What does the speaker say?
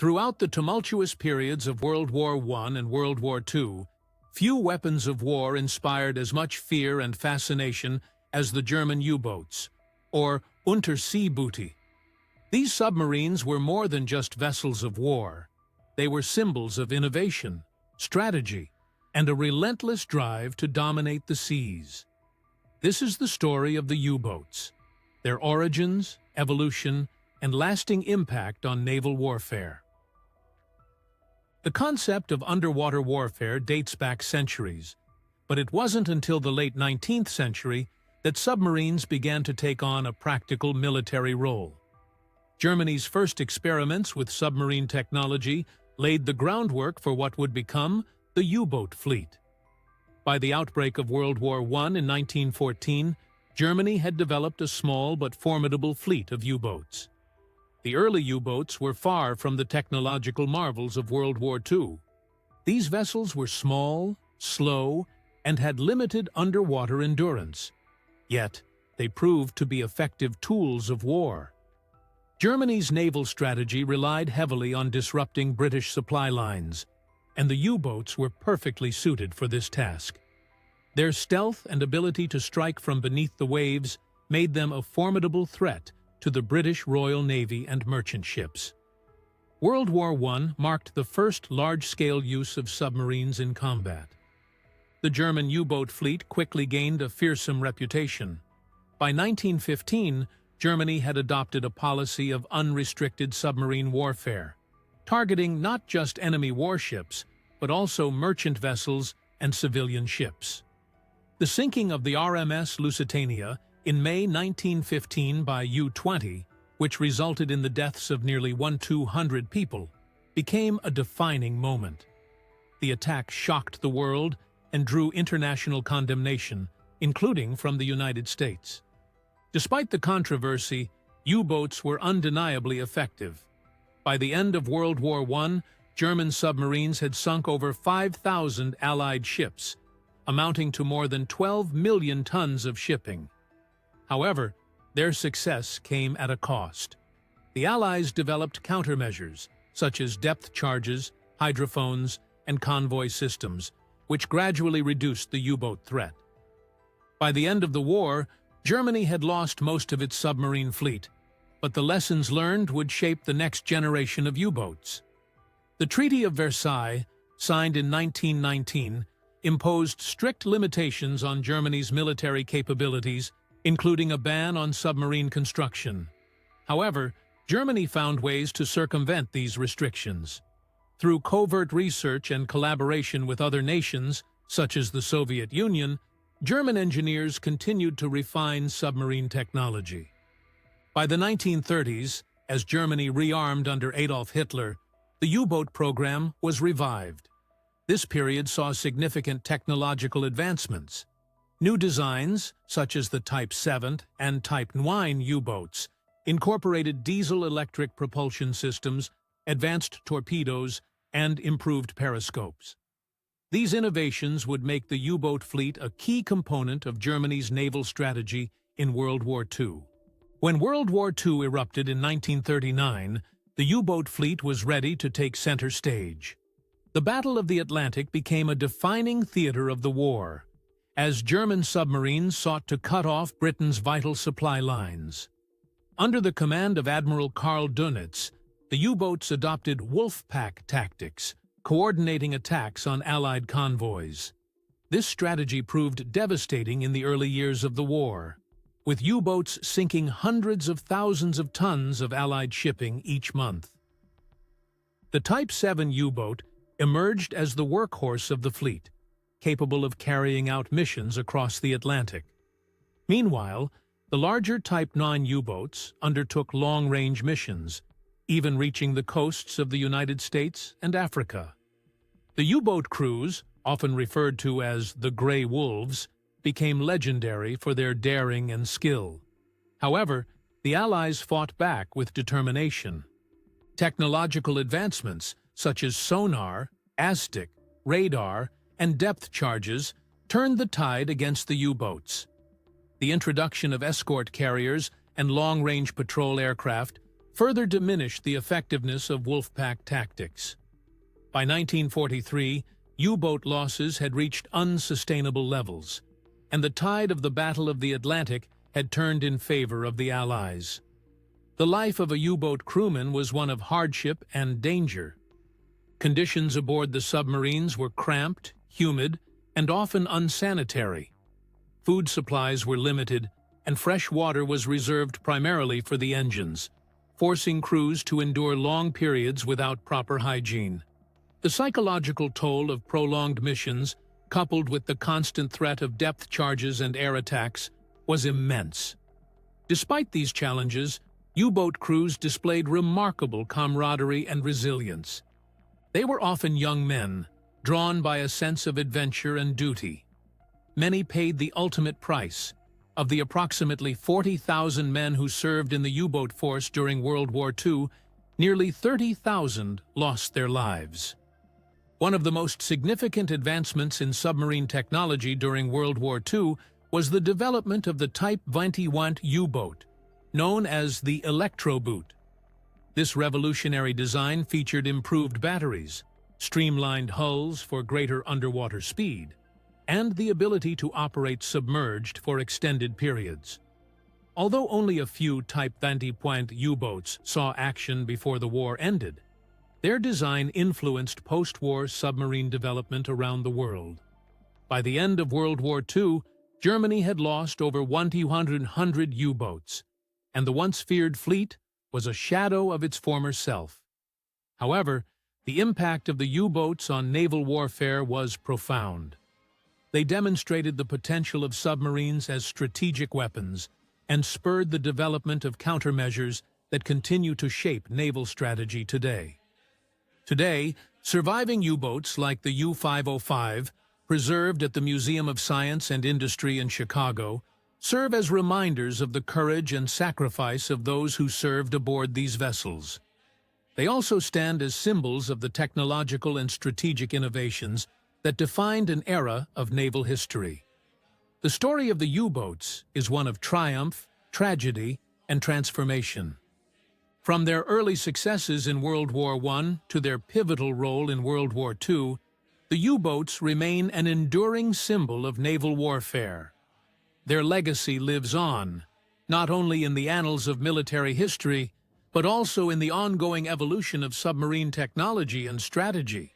Throughout the tumultuous periods of World War I and World War II, few weapons of war inspired as much fear and fascination as the German U-boats, or Unterseeboote. These submarines were more than just vessels of war. They were symbols of innovation, strategy, and a relentless drive to dominate the seas. This is the story of the U-boats, their origins, evolution, and lasting impact on naval warfare. The concept of underwater warfare dates back centuries, but it wasn't until the late 19th century that submarines began to take on a practical military role. Germany's first experiments with submarine technology laid the groundwork for what would become the U-boat fleet. By the outbreak of World War I in 1914, Germany had developed a small but formidable fleet of U-boats. The early U-boats were far from the technological marvels of World War II. These vessels were small, slow, and had limited underwater endurance. Yet, they proved to be effective tools of war. Germany's naval strategy relied heavily on disrupting British supply lines, and the U-boats were perfectly suited for this task. Their stealth and ability to strike from beneath the waves made them a formidable threat to the British Royal Navy and merchant ships. World War I marked the first large-scale use of submarines in combat. The German U-boat fleet quickly gained a fearsome reputation. By 1915, Germany had adopted a policy of unrestricted submarine warfare, targeting not just enemy warships, but also merchant vessels and civilian ships. The sinking of the RMS Lusitania in May 1915 by U-20, which resulted in the deaths of nearly 1,200 people, became a defining moment. The attack shocked the world and drew international condemnation, including from the United States. Despite the controversy, U-boats were undeniably effective. By the end of World War I, German submarines had sunk over 5,000 Allied ships, amounting to more than 12 million tons of shipping. However, their success came at a cost. The Allies developed countermeasures, such as depth charges, hydrophones, and convoy systems, which gradually reduced the U-boat threat. By the end of the war, Germany had lost most of its submarine fleet, but the lessons learned would shape the next generation of U-boats. The Treaty of Versailles, signed in 1919, imposed strict limitations on Germany's military capabilities, including a ban on submarine construction. However, Germany found ways to circumvent these restrictions. Through covert research and collaboration with other nations, such as the Soviet Union, German engineers continued to refine submarine technology. By the 1930s, as Germany rearmed under Adolf Hitler, the U-boat program was revived. This period saw significant technological advancements. New designs, such as the Type XXI and Type WWII U-boats, incorporated diesel-electric propulsion systems, advanced torpedoes, and improved periscopes. These innovations would make the U-boat fleet a key component of Germany's naval strategy in World War II. When World War II erupted in 1939, the U-boat fleet was ready to take center stage. The Battle of the Atlantic became a defining theater of the war, as German submarines sought to cut off Britain's vital supply lines. Under the command of Admiral Karl Dönitz, the U-boats adopted wolfpack tactics, coordinating attacks on Allied convoys. This strategy proved devastating in the early years of the war, with U-boats sinking hundreds of thousands of tons of Allied shipping each month. The Type VII U-boat emerged as the workhorse of the fleet, capable of carrying out missions across the Atlantic. Meanwhile, the larger Type IX U-boats undertook long-range missions, even reaching the coasts of the United States and Africa. The U-boat crews, often referred to as the Grey Wolves, became legendary for their daring and skill. However, the Allies fought back with determination. Technological advancements, such as sonar, ASDIC, radar, and depth charges, turned the tide against the U-boats. The introduction of escort carriers and long-range patrol aircraft further diminished the effectiveness of wolfpack tactics. By 1943, U-boat losses had reached unsustainable levels, and the tide of the Battle of the Atlantic had turned in favor of the Allies. The life of a U-boat crewman was one of hardship and danger. Conditions aboard the submarines were cramped, humid, and often unsanitary. Food supplies were limited, and fresh water was reserved primarily for the engines, forcing crews to endure long periods without proper hygiene. The psychological toll of prolonged missions, coupled with the constant threat of depth charges and air attacks, was immense. Despite these challenges, U-boat crews displayed remarkable camaraderie and resilience. They were often young men, drawn by a sense of adventure and duty. Many paid the ultimate price. Of the approximately 40,000 men who served in the U-boat force during World War II, nearly 30,000 lost their lives. One of the most significant advancements in submarine technology during World War II was the development of the Type XXI U-boat, known as the Elektroboot. This revolutionary design featured improved batteries, streamlined hulls for greater underwater speed, and the ability to operate submerged for extended periods. Although only a few Type XXI U-boats saw action before the war ended, their design influenced post-war submarine development around the world. By the end of World War II, Germany had lost over 100 U-boats, and the once feared fleet was a shadow of its former self. However, the impact of the U-boats on naval warfare was profound. They demonstrated the potential of submarines as strategic weapons and spurred the development of countermeasures that continue to shape naval strategy today. Today, surviving U-boats like the U-505, preserved at the Museum of Science and Industry in Chicago, serve as reminders of the courage and sacrifice of those who served aboard these vessels. They also stand as symbols of the technological and strategic innovations that defined an era of naval history. The story of the U-boats is one of triumph, tragedy, and transformation. From their early successes in World War I to their pivotal role in World War II, the U-boats remain an enduring symbol of naval warfare. Their legacy lives on, not only in the annals of military history, but also in the ongoing evolution of submarine technology and strategy.